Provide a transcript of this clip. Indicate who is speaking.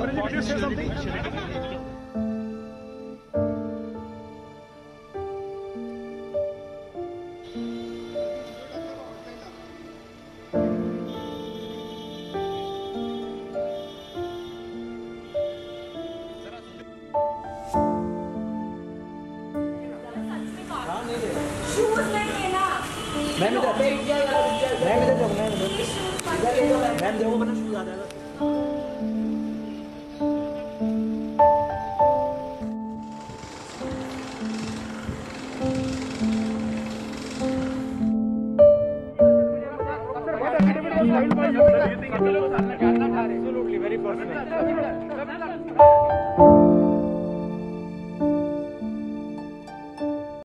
Speaker 1: Gauraji, could you say something?
Speaker 2: Ma'am इधर जाओ, ma'am देखो वरना शूज आ जाएगा।
Speaker 1: Absolutely, very personal.